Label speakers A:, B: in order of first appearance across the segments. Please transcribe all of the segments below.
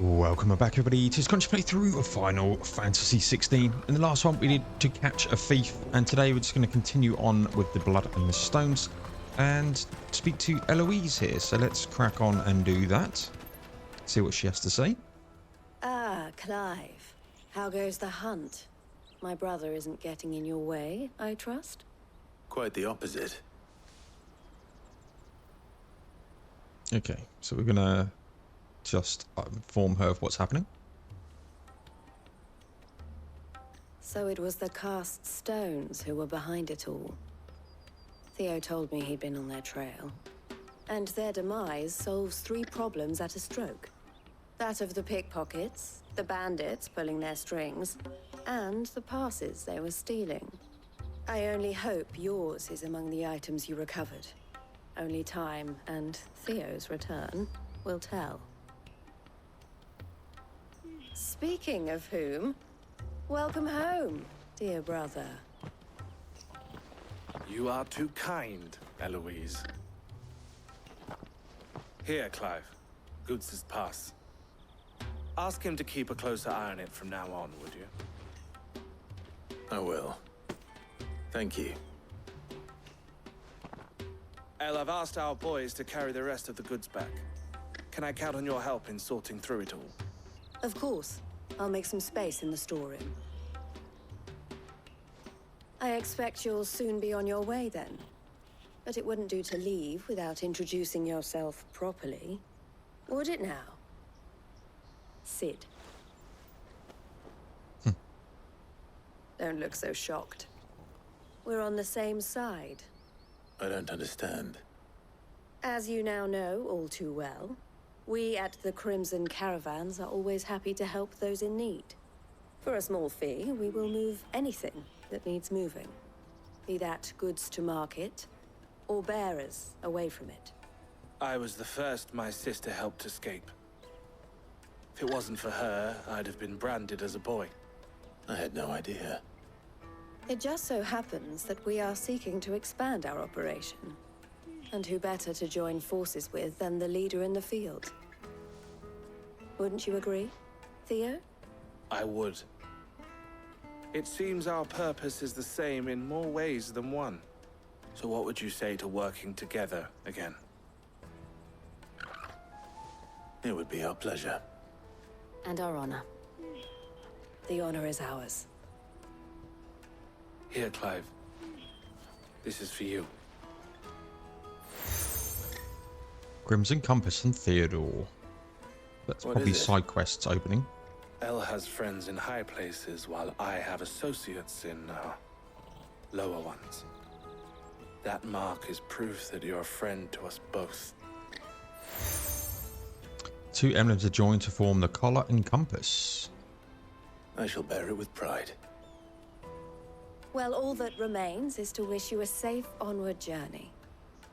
A: Welcome back everybody to Scrunch playthrough of Final Fantasy 16. In the last one we need to catch a thief, and today we're just going to continue on with the blood and the stones and speak to Eloise here. So let's crack on and do that. See what she has to say.
B: Ah, Clive. How goes the hunt? My brother isn't getting in your way, I trust?
C: Quite the opposite.
A: Okay, so we're going to just inform her of what's happening.
B: So it was the cast stones who were behind it all. Theo told me he'd been on their trail. And their demise solves 3 problems at a stroke. That of the pickpockets, the bandits pulling their strings, and the passes they were stealing. I only hope yours is among the items you recovered. Only time and Theo's return will tell. Speaking of whom, welcome home, dear brother.
D: You are too kind, Eloise. Here, Clive. Goods' pass. Ask him to keep a closer eye on it from now on, would you?
C: I will. Thank you.
D: El, I've asked our boys to carry the rest of the goods back. Can I count on your help in sorting through it all?
B: Of course. I'll make some space in the storeroom. I expect you'll soon be on your way then. But it wouldn't do to leave without introducing yourself properly. Would it now? Sid. Don't look so shocked. We're on the same side.
C: I don't understand.
B: As you now know all too well, we at the Crimson Caravans are always happy to help those in need. For a small fee, we will move anything that needs moving. Be that goods to market, or bearers away from it.
D: I was the first my sister helped escape. If it wasn't for her, I'd have been branded as a boy.
C: I had no idea.
B: It just so happens that we are seeking to expand our operation. And who better to join forces with than the leader in the field? Wouldn't you agree, Theo?
D: I would. It seems our purpose is the same in more ways than one. So what would you say to working together again?
C: It would be our pleasure.
B: And our honor. The honor is ours.
D: Here, Clive. This is for you.
A: Crimson Compass and Theodore. That's
C: What
A: probably
C: is it?
A: side quests opening.
D: El has friends in high places, while I have associates in, lower ones. That mark is proof that you're a friend to us both.
A: 2 emblems are joined to form the collar and compass.
C: I shall bear it with pride.
B: Well, all that remains is to wish you a safe onward journey.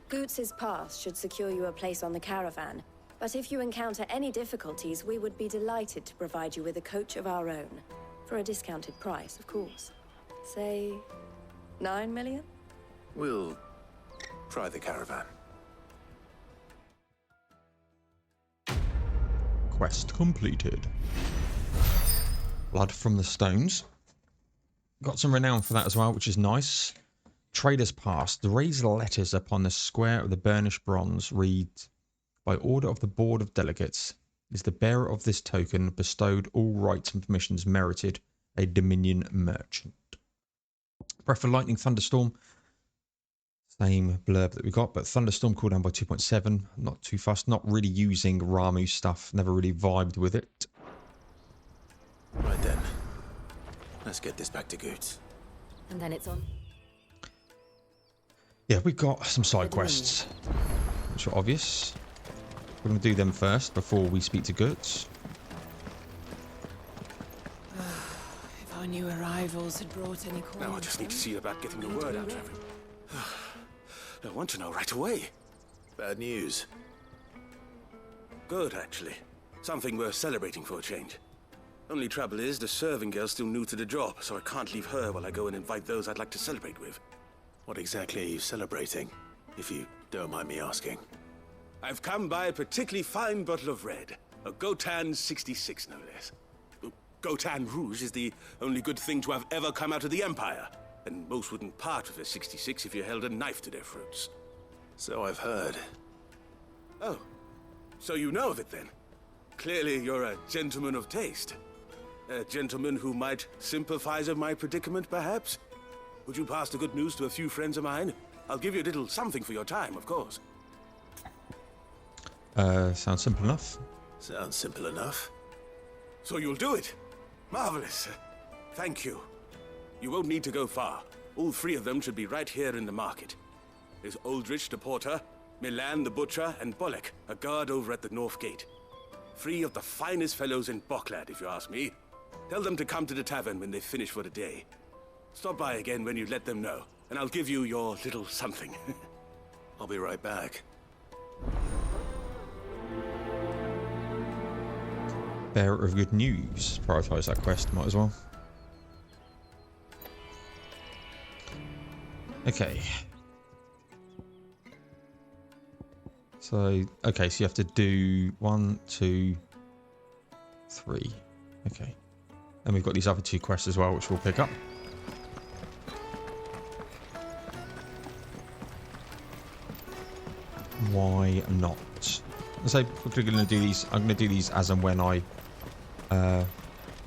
B: Goots' pass should secure you a place on the caravan, but if you encounter any difficulties, we would be delighted to provide you with a coach of our own. For a discounted price, of course. Say, 9 million?
C: We'll try the caravan.
A: Quest completed. Blood from the stones. Got some renown for that as well, which is nice. Trader's Pass. The raised letters upon the square of the burnished bronze read, by order of the Board of Delegates, is the bearer of this token bestowed all rights and permissions merited a Dominion merchant. Breath of Lightning, Thunderstorm. Same blurb that we got, but Thunderstorm cooldown by 2.7. Not too fast. Not really using Ramuh stuff. Never really vibed with it.
C: Right then. Let's get this back to Goots.
B: And then it's on.
A: Yeah, we've got some side quests, which are obvious. We're going to do them first before we speak to Goots.
E: If our new arrivals had brought any calls.
F: Now I just need to see about getting the word out to everyone. I want to know right away.
C: Bad news.
F: Good, actually. Something worth celebrating for a change. Only trouble is, the serving girl's still new to the job, so I can't leave her while I go and invite those I'd like to celebrate with.
C: What exactly are you celebrating, if you don't mind me asking?
F: I've come by a particularly fine bottle of red. A Gotan 66, no less. Gotan Rouge is the only good thing to have ever come out of the Empire, and most wouldn't part with a 66 if you held a knife to their throats.
C: So I've heard.
F: Oh, so you know of it then? Clearly you're a gentleman of taste. A gentleman who might sympathize with my predicament, perhaps? Would you pass the good news to a few friends of mine? I'll give you a little something for your time, of course.
A: Sounds simple enough.
C: Sounds simple enough.
F: So you'll do it? Marvelous. Thank you. You won't need to go far. All three of them should be right here in the market. There's Aldrich the porter, Milan the butcher, and Bolek, a guard over at the north gate. Three of the finest fellows in Boklad, if you ask me. Tell them to come to the tavern when they finish for the day. Stop by again when you let them know, and I'll give you your little something.
C: I'll be right back.
A: Bearer of good news. Prioritize that quest, might as well. Okay. So, okay, so you have to do 1, 2, 3. Okay. And we've got these other 2 quests as well, which we'll pick up. Why not? So we're going to do these. I'm going to do these as and when I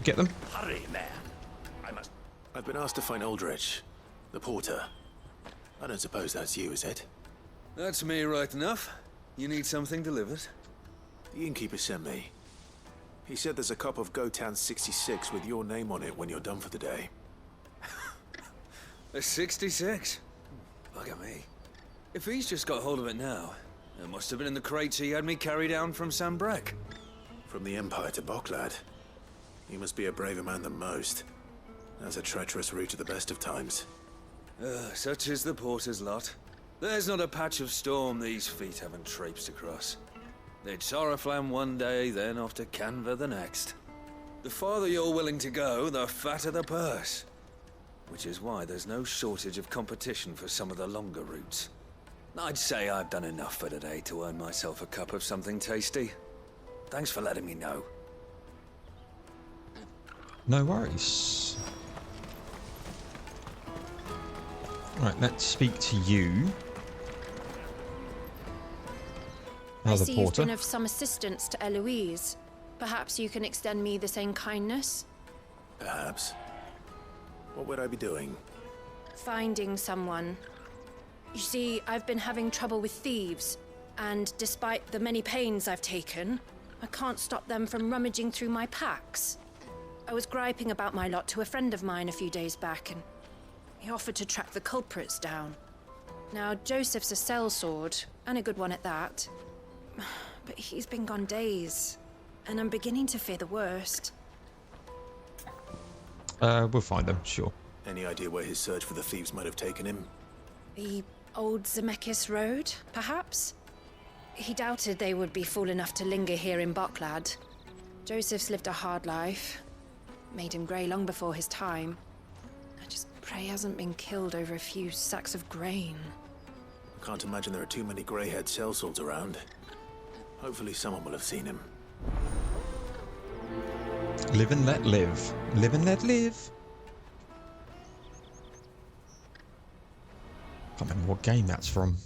A: get them.
F: Hurry, man. I must...
C: I've been asked to find Aldrich, the porter. I don't suppose that's you, is it?
G: That's me right enough. You need something delivered?
C: The innkeeper sent me. He said there's a cup of Gotan 66 with your name on it when you're done for the day.
G: A 66? Look at me. If he's just got hold of it now, it must have been in the crates he had me carry down from Sambrek.
C: From the Empire to Boklad. You must be a braver man than most. That's a treacherous route at the best of times.
G: Such is the porter's lot. There's not a patch of storm these feet haven't traipsed across. It's Oriflamme one day, then off to Canva the next. The farther you're willing to go, the fatter the purse. Which is why there's no shortage of competition for some of the longer routes. I'd say I've done enough for today to earn myself a cup of something tasty. Thanks for letting me know.
A: No worries. Right, let's speak to you.
H: I
A: As a
H: see you've
A: porter.
H: been of some assistance to Eloise. Perhaps you can extend me the same kindness?
C: Perhaps. What would I be doing?
H: Finding someone. You see, I've been having trouble with thieves, and despite the many pains I've taken, I can't stop them from rummaging through my packs. I was griping about my lot to a friend of mine a few days back, and he offered to track the culprits down. Now, Joseph's a sellsword, and a good one at that. But he's been gone days, and I'm beginning to fear the worst.
A: We'll find them, sure.
C: Any idea where his search for the thieves might have taken him?
H: The old Zemeckis Road, perhaps? He doubted they would be fool enough to linger here in Boklad. Joseph's lived a hard life. Made him grey long before his time. I just pray he hasn't been killed over a few sacks of grain.
C: Can't imagine there are too many grey-haired sellswords around. Hopefully someone will have seen him.
A: Live and let live. Live and let live. Can't remember what game that's from.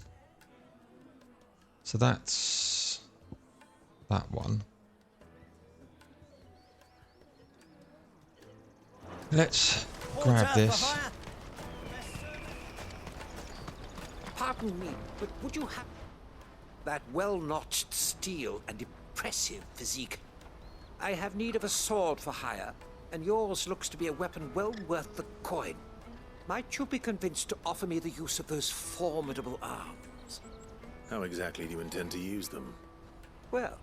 A: So that's that one. Let's grab this.
I: Pardon me, but would you have that well-notched steel and impressive physique? I have need of a sword for hire, and yours looks to be a weapon well worth the coin. Might you be convinced to offer me the use of those formidable arms?
C: How exactly do you intend to use them?
I: Well,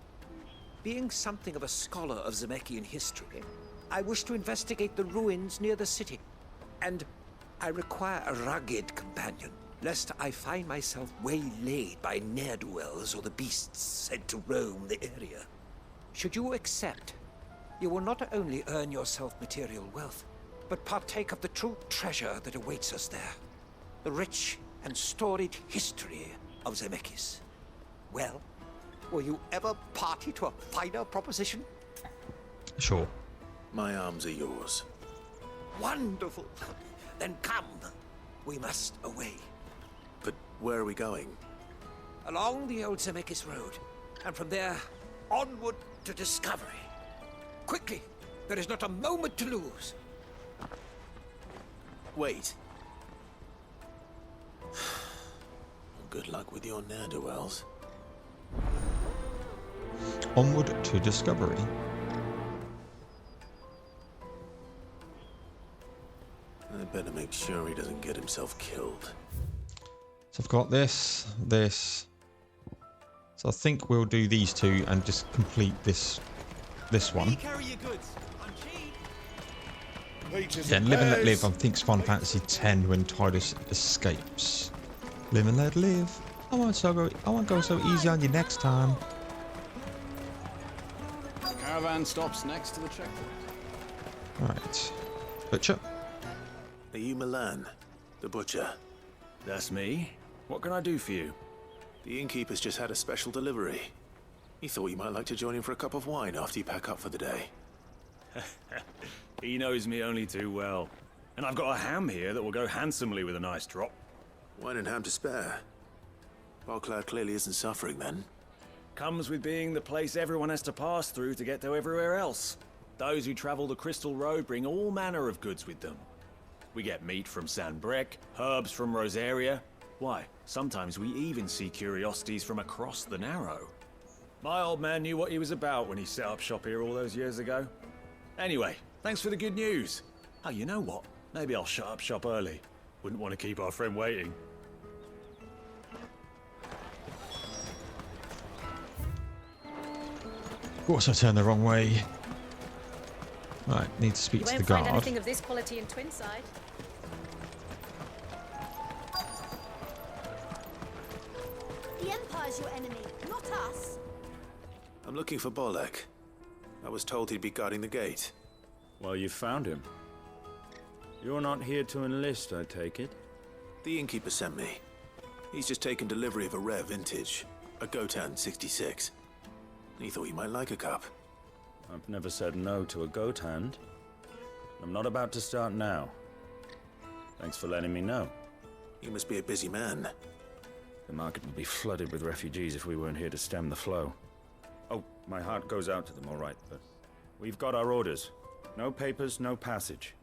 I: being something of a scholar of Zemekian history, I wish to investigate the ruins near the city, and I require a rugged companion, lest I find myself waylaid by ne'er-do-wells or the beasts sent to roam the area. Should you accept, you will not only earn yourself material wealth, but partake of the true treasure that awaits us there. The rich and storied history of Zemeckis. Well, Will you ever party to a finer proposition?
A: Sure.
C: My arms are yours.
I: Wonderful. Then come. We must away.
C: But where are we going?
I: Along the old Zemeckis Road, and from there, onward to discovery. Quickly! There is not a moment to lose.
C: Wait. Good luck with your ne'er-do-wells.
A: Onward to discovery.
C: I better make sure he doesn't get himself killed.
A: So I've got this. So I think we'll do these two and just complete this one. Yeah, and live and let live. I think it's Final Fantasy X when Tidus escapes. Live and let live. I won't go so easy on you next time.
J: Caravan stops next to the checkpoint.
A: Right. Butcher.
C: Are you Milan, the butcher?
J: That's me. What can I do for you?
C: The innkeeper's just had a special delivery. He thought you might like to join him for a cup of wine after you pack up for the day.
J: He knows me only too well. And I've got a ham here that will go handsomely with a nice drop.
C: Wine and ham to spare. Boklad clearly isn't suffering then.
J: Comes with being the place everyone has to pass through to get to everywhere else. Those who travel the Crystal Road bring all manner of goods with them. We get meat from Sanbrec, herbs from Rosaria. Why, sometimes we even see curiosities from across the Narrow. My old man knew what he was about when he set up shop here all those years ago. Anyway, thanks for the good news. Oh, you know what? Maybe I'll shut up shop early. Wouldn't want to keep our friend waiting.
A: Of course I turned the wrong way. Right, need to speak to the guard.
H: You won't find anything of this quality in Twinside.
K: The Empire's your enemy, not us.
C: I'm looking for Bolek. I was told he'd be guarding the gate.
L: Well, you found him. You're not here to enlist, I take it?
C: The innkeeper sent me. He's just taken delivery of a rare vintage, a Gotan 66. He thought you might like a cup.
L: I've never said no to a goat hand. I'm not about to start now. Thanks for letting me know.
C: You must be a busy man.
L: The market would be flooded with refugees if we weren't here to stem the flow. Oh, my heart goes out to them, all right, but we've got our orders. No papers, no passage.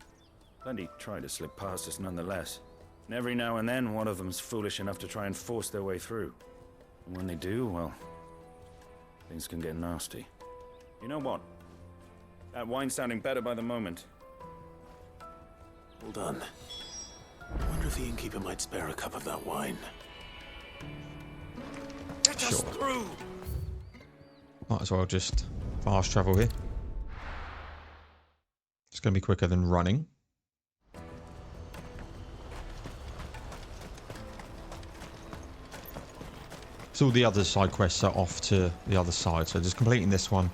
L: Plenty try to slip past us nonetheless. And every now and then, one of them's foolish enough to try and force their way through. And when they do, well, things can get nasty. You know what? That wine's sounding better by the moment.
C: Hold on. I wonder if the innkeeper might spare a cup of that wine.
I: Let us through!
A: Might as well just fast travel here. It's going to be quicker than running. So all the other side quests are off to the other side, so just completing this one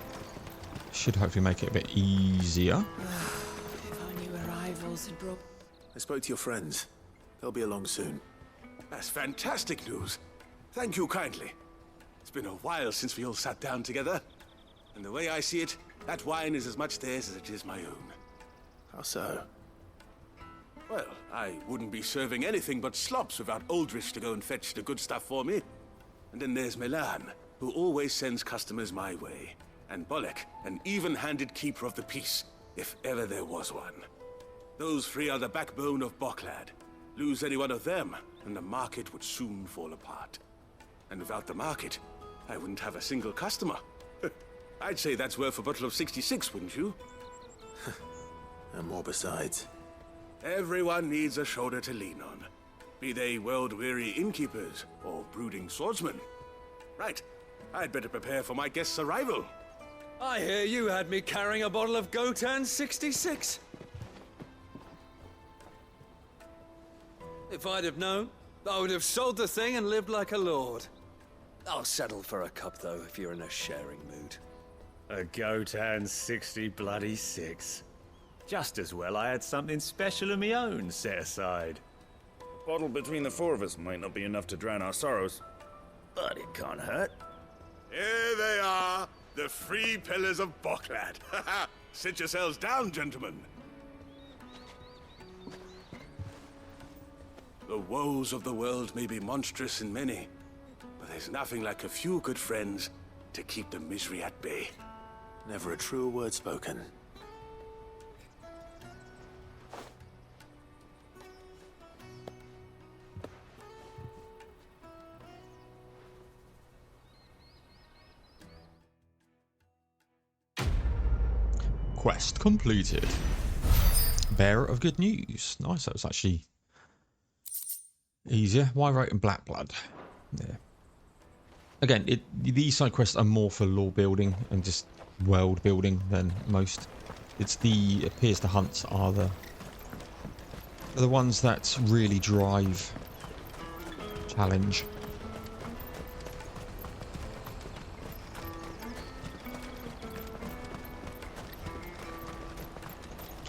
A: should hopefully make it a bit easier.
E: If our new arrivals had brought...
C: I spoke to your friends. They'll be along soon.
F: That's fantastic news. Thank you kindly. It's been a while since we all sat down together. And the way I see it, that wine is as much theirs as it is my own.
C: How so?
F: Well, I wouldn't be serving anything but slops without Aldrich to go and fetch the good stuff for me. And then there's Milan, who always sends customers my way. And Bolek, an even-handed keeper of the peace, if ever there was one. Those three are the backbone of Boklad. Lose any one of them, and the market would soon fall apart. And without the market, I wouldn't have a single customer. I'd say that's worth a bottle of 66, wouldn't you?
C: And more besides.
F: Everyone needs a shoulder to lean on. Be they world-weary innkeepers or brooding swordsmen. Right, I'd better prepare for my guest's arrival.
G: I hear you had me carrying a bottle of Gotan 66. If I'd have known, I would have sold the thing and lived like a lord. I'll settle for a cup, though, if you're in a sharing mood.
J: A Gotan 60 bloody 6. Just as well I had something special of my own set aside.
L: A bottle between the four of us might not be enough to drown our sorrows, but it can't hurt.
F: Here they are, the 3 pillars of Boklad. Sit yourselves down, gentlemen. The woes of the world may be monstrous in many, but there's nothing like a few good friends to keep the misery at bay.
C: Never a truer word spoken.
A: Quest completed. Bearer of good news. Nice, that was actually easier. Why write in Black Blood? Yeah. Again, these side quests are more for lore building and just world building than most. It appears the hunts are the ones that really drive challenge.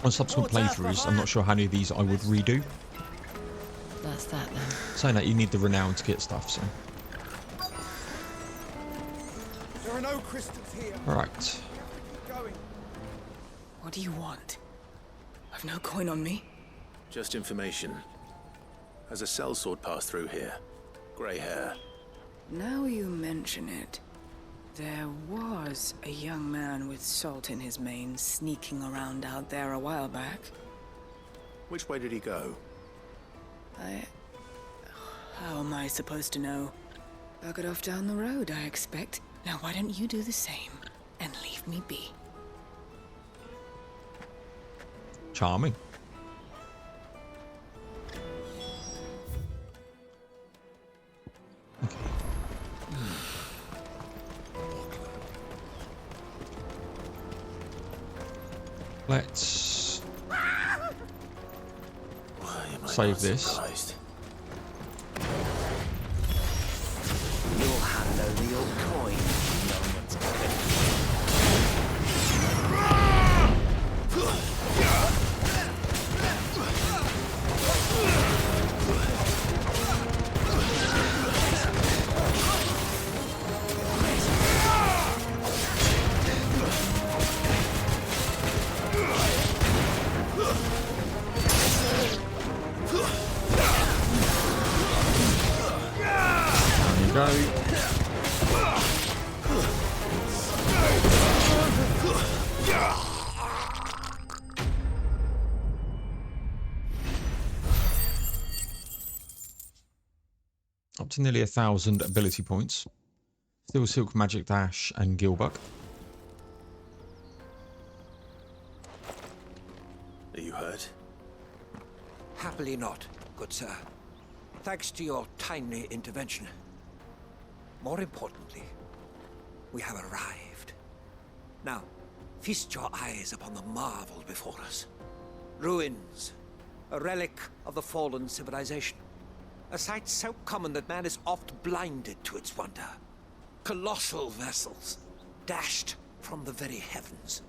A: On subsequent playthroughs, I'm not sure how many of these I would redo.
E: That's that then.
A: Saying that, you need the renown to get stuff, so.
I: There are no crystals here.
A: Alright.
E: What do you want? I've no coin on me.
C: Just information. Has a sellsword passed through here? Grey hair.
E: Now you mention it, there was a young man with salt in his mane sneaking around out there a while back.
C: Which way did he go?
E: How am I supposed to know? Buggered off down the road, I expect. Now why don't you do the same and leave me be?
A: Charming. Okay. Let's save this.
C: Surprised?
I: You'll handle the old coin. No one's
A: Go. Up to nearly 1,000 ability points. Still Silk, Magic Dash, and Gilbuck.
C: Are you hurt?
I: Happily not, good sir. Thanks to your timely intervention. More importantly, we have arrived. Now, feast your eyes upon the marvel before us. Ruins, a relic of the fallen civilization. A sight so common that man is oft blinded to its wonder. Colossal vessels, dashed from the very heavens.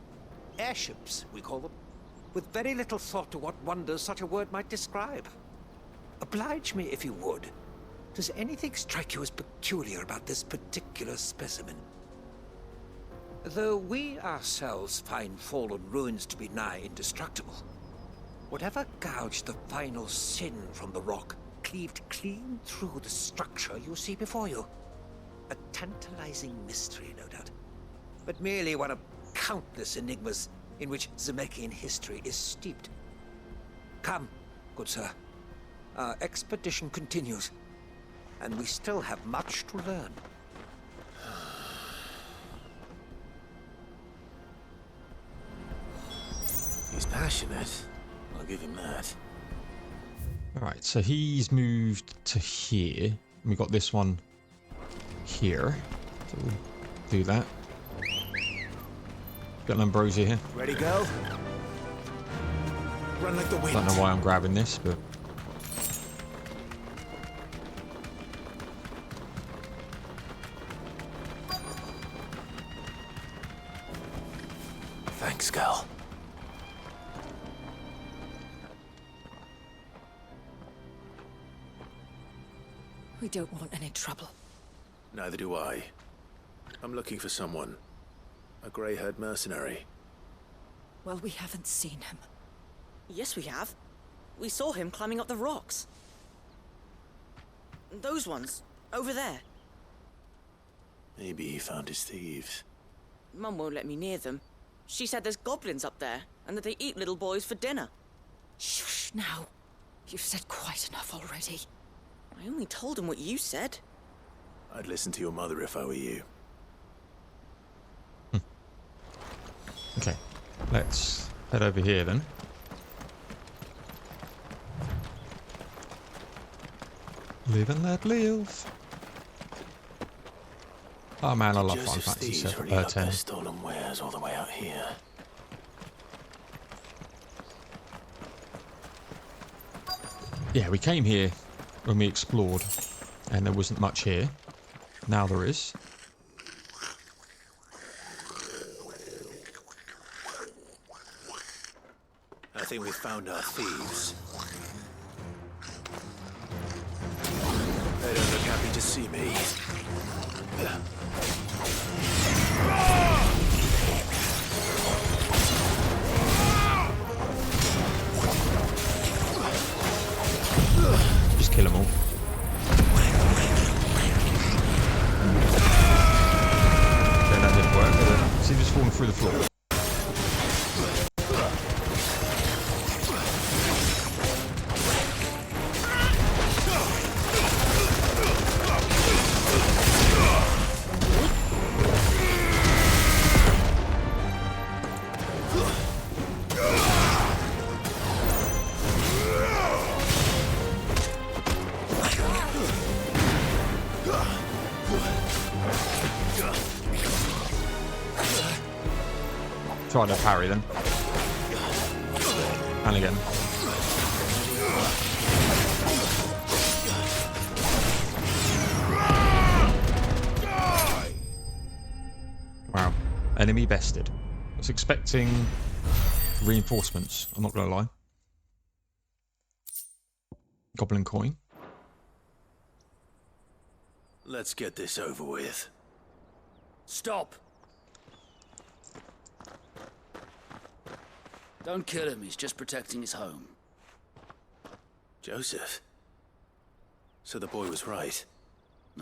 I: Airships, we call them, with very little thought to what wonders such a word might describe. Oblige me if you would. Does anything strike you as peculiar about this particular specimen? Though we ourselves find fallen ruins to be nigh indestructible, whatever gouged the final sin from the rock cleaved clean through the structure you see before you. A tantalizing mystery, no doubt, but merely one of countless enigmas in which Zemeckyan history is steeped. Come, good sir. Our expedition continues, and we still have much to learn.
C: He's passionate. I'll give him that.
A: Alright, so he's moved to here. We got this one here. So we'll do that. Got an Ambrosia here.
C: Ready, go? Run like the wind.
A: Don't know why I'm grabbing this, but
C: Thanks, girl.
E: We don't want any trouble.
C: Neither do I. I'm looking for someone. A grey-haired mercenary.
M: Well, we haven't seen him.
N: Yes, we have. We saw him climbing up the rocks. Those ones, over there.
C: Maybe he found his thieves.
N: Mum won't let me near them. She said there's goblins up there, and that they eat little boys for dinner.
M: Shush, now. You've said quite enough already.
N: I only told him what you said.
C: I'd listen to your mother if I were you.
A: Okay, let's head over here then. Live and let live. Oh man, I love Final Fantasy 10.
C: Stolen wares all the way out here.
A: Yeah, we came here when we explored, and there wasn't much here. Now there is.
C: I think we found our thieves. They don't look happy to see me.
A: Just kill them all. Okay, that didn't work, did it? See, just falling through the floor. Try to parry them. And again. Wow. Enemy bested. I was expecting reinforcements, I'm not going to lie. Goblin coin.
C: Let's get this over with.
O: Stop! Don't kill him, he's just protecting his home.
C: Joseph? So the boy was right.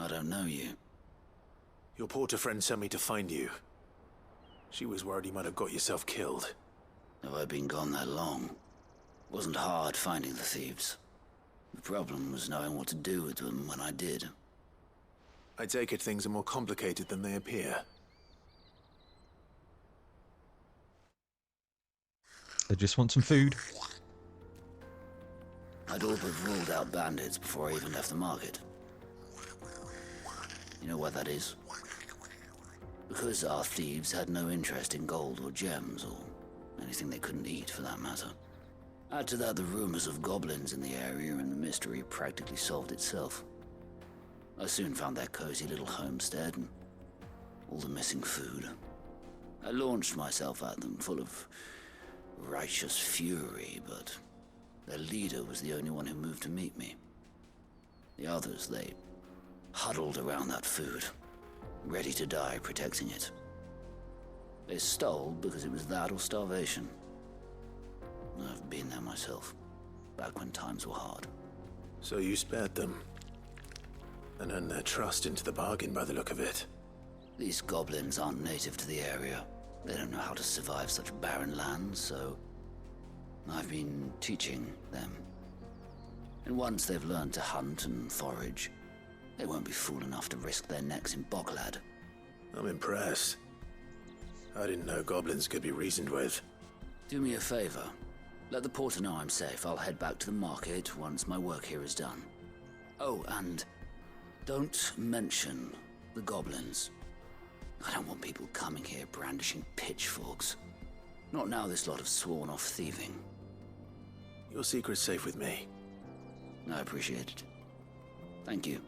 O: I don't know you.
C: Your porter friend sent me to find you. She was worried you might have got yourself killed.
O: Have I been gone that long? Wasn't hard finding the thieves. The problem was knowing what to do with them when I did.
C: I take it things are more complicated than they appear.
A: They just want some food.
O: I'd all but ruled out bandits before I even left the market. You know why that is? Because our thieves had no interest in gold or gems, or anything they couldn't eat for that matter. Add to that the rumors of goblins in the area, and the mystery practically solved itself. I soon found their cozy little homestead and all the missing food. I launched myself at them, full of righteous fury, but their leader was the only one who moved to meet me. The others, they huddled around that food, ready to die protecting it. They stole because it was that or starvation. I've been there myself, back when times were hard.
C: So you spared them, and earned their trust into the bargain by the look of it.
O: These goblins aren't native to the area. They don't know how to survive such barren lands, so I've been teaching them. And once they've learned to hunt and forage, they won't be fool enough to risk their necks in Boglad.
C: I'm impressed. I didn't know goblins could be reasoned with.
O: Do me a favor. Let the porter know I'm safe. I'll head back to the market once my work here is done. Oh, and don't mention the goblins. I don't want people coming here brandishing pitchforks. Not now this lot have sworn off thieving.
C: Your secret's safe with me.
O: I appreciate it. Thank you.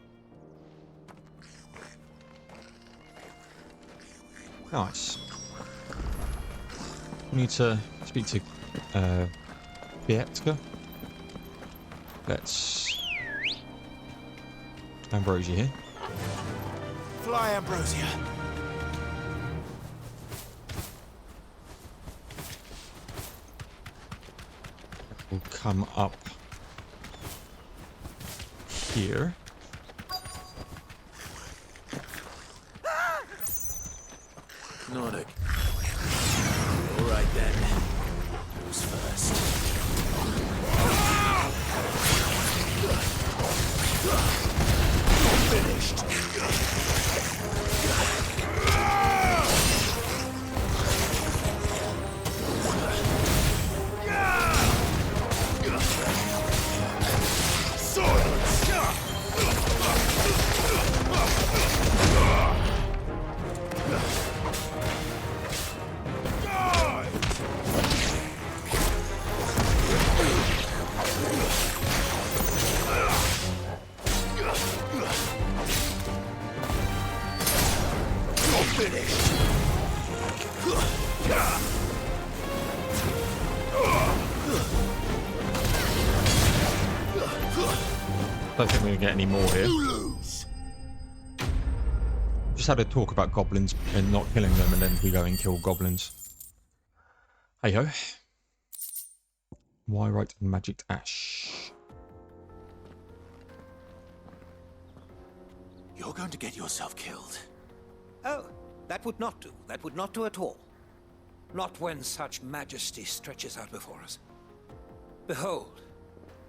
A: Nice. We need to speak to Bietka. Let's Ambrosia here.
C: Fly, Ambrosia.
A: will come up here.
C: Nordic. All right then. Who's first? Finished.
A: Don't think we're gonna get any more here. Just had a talk about goblins and not killing them, and then we go and kill goblins. Hey ho. Why write magic ash?
I: You're going to get yourself killed. Oh, that would not do. That would not do at all. Not when such majesty stretches out before us. Behold,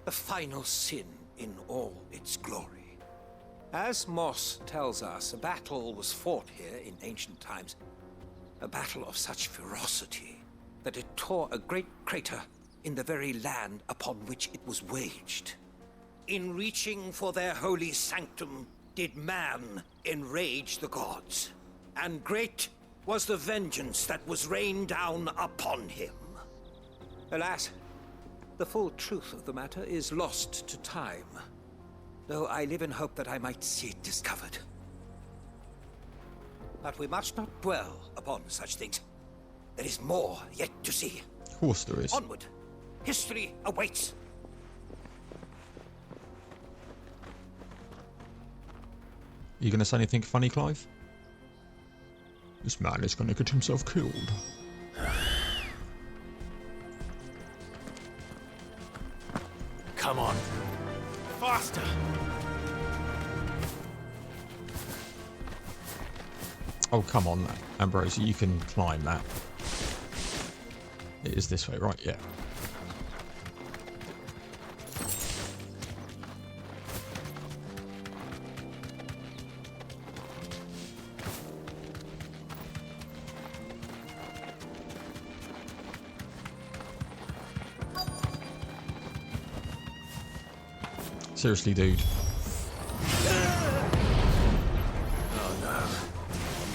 I: the final sin in all its glory. As Moss tells us, a battle was fought here in ancient times. A battle of such ferocity that it tore a great crater in the very land upon which it was waged. In reaching for their holy sanctum, did man enrage the gods, and great was the vengeance that was rained down upon him. Alas, the full truth of the matter is lost to time, though I live in hope that I might see it discovered. But we must not dwell upon such things. There is more yet to see.
A: Of course there is.
I: Onward. History awaits.
A: You gonna say anything funny, Clive? This man is gonna get himself killed.
C: Come on. Faster.
A: Oh, come on, Ambrose, you can climb that. It is this way, right? Yeah. Seriously, dude.
C: Oh no.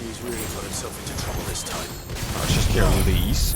C: He's really got himself into trouble this time.
A: Let's just kill all these.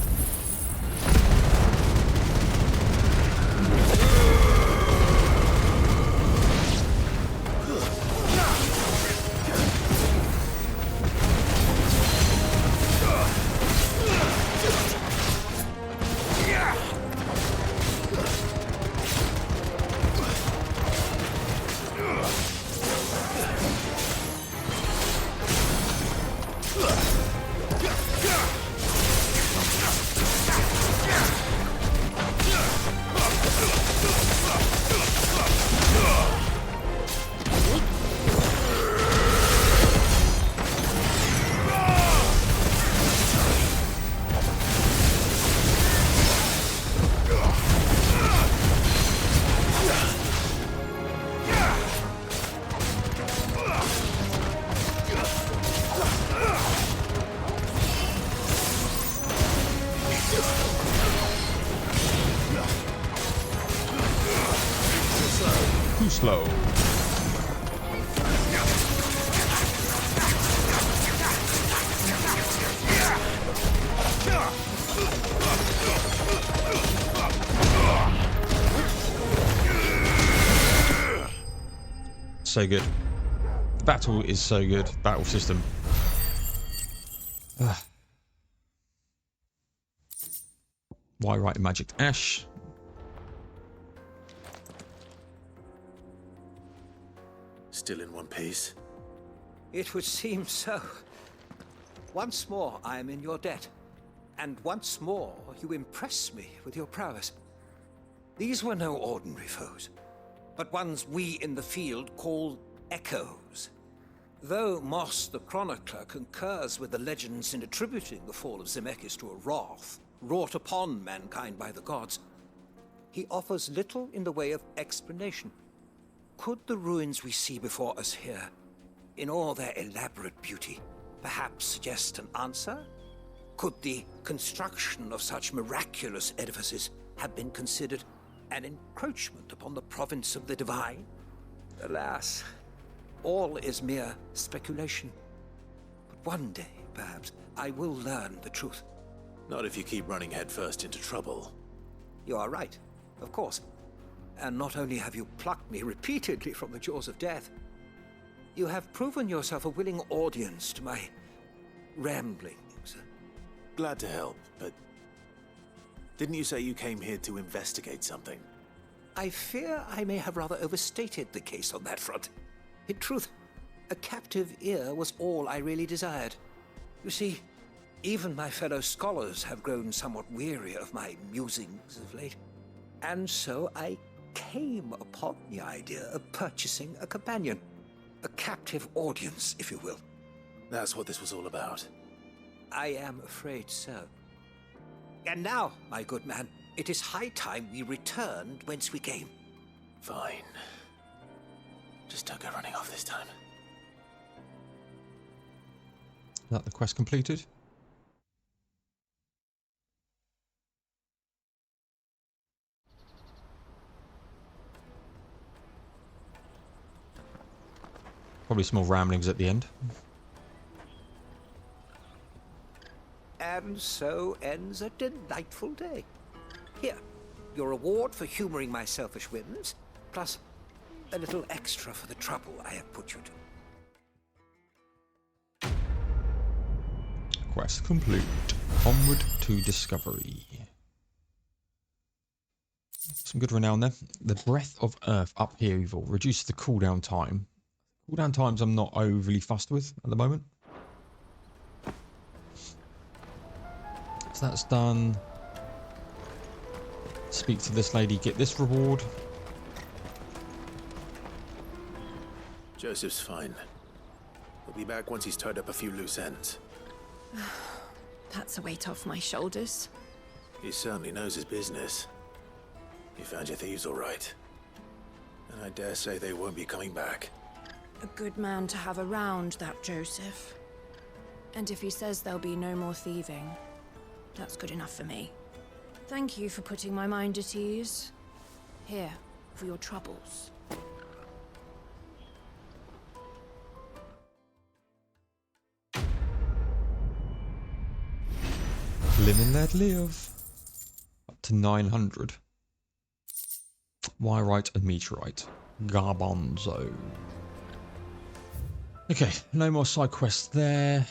A: Too slow. So good. The battle is so good. Battle system. Ugh. Why write magic ash?
C: Still in one piece.
I: It would seem so. Once more I am in your debt, and once more you impress me with your prowess. These were no ordinary foes, but ones we in the field call echoes. Though Moss the Chronicler concurs with the legends in attributing the fall of Zemeckis to a wrath wrought upon mankind by the gods, he offers little in the way of explanation. Could the ruins we see before us here, in all their elaborate beauty, perhaps suggest an answer? Could the construction of such miraculous edifices have been considered an encroachment upon the province of the divine? Alas, all is mere speculation. But one day, perhaps, I will learn the truth.
C: Not if you keep running headfirst into trouble.
I: You are right, of course. And not only have you plucked me repeatedly from the jaws of death, you have proven yourself a willing audience to my ramblings.
C: Glad to help, but didn't you say you came here to investigate something?
I: I fear I may have rather overstated the case on that front. In truth, a captive ear was all I really desired. You see, even my fellow scholars have grown somewhat weary of my musings of late. And so I came upon the idea of purchasing a companion. A captive audience, if you will.
C: That's what this was all about.
I: I am afraid so. And now, my good man, it is high time we returned whence we came.
C: Fine. Just don't go running off this time.
A: Is that the quest completed? Probably some more ramblings at the end.
I: And so ends a delightful day. Here, your reward for humoring my selfish whims, plus a little extra for the trouble I have put you to.
A: Quest complete. Onward to discovery. Some good renown there. The Breath of Earth upheaval reduces the cooldown time. Cooldown times I'm not overly fussed with at the moment. So that's done. Speak to this lady, get this reward.
C: Joseph's fine. He'll be back once he's tied up a few loose ends.
H: That's a weight off my shoulders.
C: He certainly knows his business. You found your thieves all right. And I dare say they won't be coming back.
H: A good man to have around, that Joseph. And if he says there'll be no more thieving, that's good enough for me. Thank you for putting my mind at ease. Here, for your troubles.
A: Live and let live. Up to 900. Wyrite and meteorite. Garbanzo. Okay, no more side quests there.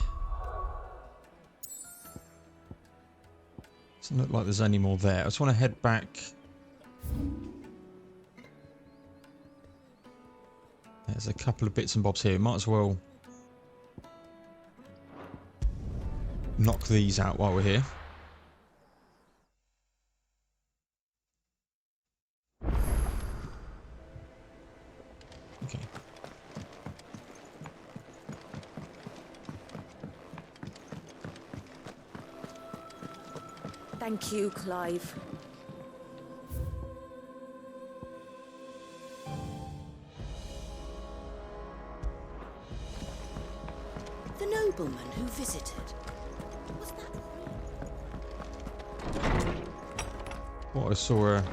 A: Doesn't look like there's any more there. I just want to head back. There's a couple of bits and bobs here. Might as well knock these out while we're here. Okay.
B: Thank you, Clive. The nobleman who visited. Was that?
A: Well, I saw a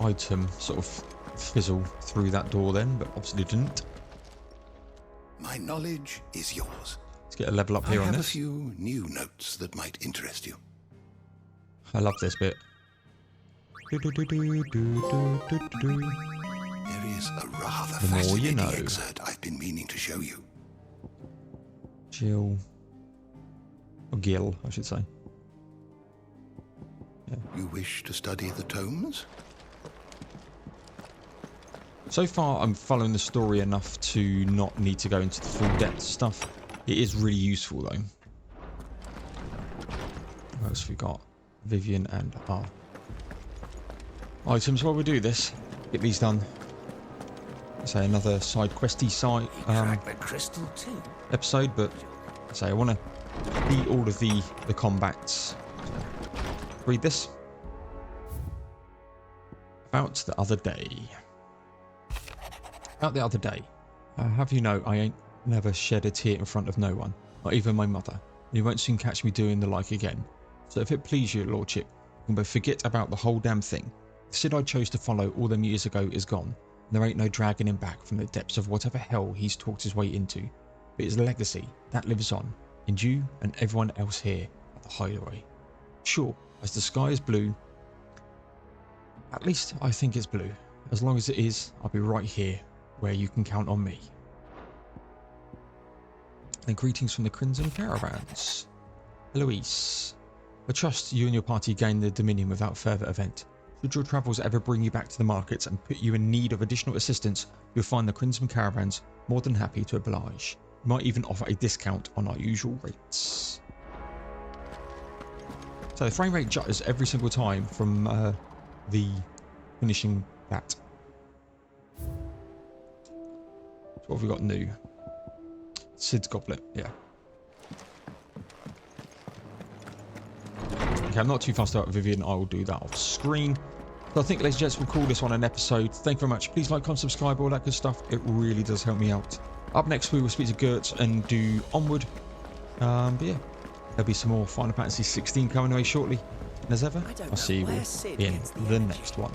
A: item sort of fizzle through that door then, but obviously didn't.
P: My knowledge is yours.
A: Let's get a level up here
P: I
A: on
P: have
A: this.
P: a few new notes that might interest you.
A: I love this bit.
P: There is a rather
A: The more you
P: fascinating
A: know.
P: excerpt I've been meaning to show you.
A: Jill. Or Gil, I should say. Yeah.
P: You wish to study the tomes?
A: So far, I'm following the story enough to not need to go into the full depth stuff. It is really useful, though. What else have we got? Vivian and items while we do this. Get these done. Say another side questy side
I: crystal too.
A: episode, but say I want to beat all of the combats. So, read this. About the other day. Have you know, I ain't never shed a tear in front of no one, not even my mother, and you won't soon catch me doing the like again. So if it please your lordship, you can but forget about the whole damn thing. The Sid I chose to follow all them years ago is gone, and there ain't no dragging him back from the depths of whatever hell he's talked his way into. But his legacy, that lives on, in you and everyone else here at the Hideaway. Sure, as the sky is blue, at least I think it's blue. As long as it is, I'll be right here, where you can count on me. And greetings from the Crimson Caravans. Eloise. I trust you and your party gain the Dominion without further event. Should your travels ever bring you back to the markets and put you in need of additional assistance, you'll find the Crimson Caravans more than happy to oblige. We might even offer a discount on our usual rates. So the frame rate jutters every single time from the finishing that. So what have we got new? Sid's Goblet, yeah. Okay, I'm not too fussed about Vivian. I will do that off screen. So I think, ladies and gents, we'll call this one an episode. Thank you very much. Please like, comment, subscribe, all that good stuff. It really does help me out. Up next, we will speak to Gert and do Onward. But yeah, there'll be some more Final Fantasy 16 coming away shortly. And as ever, I'll see you all in the next one.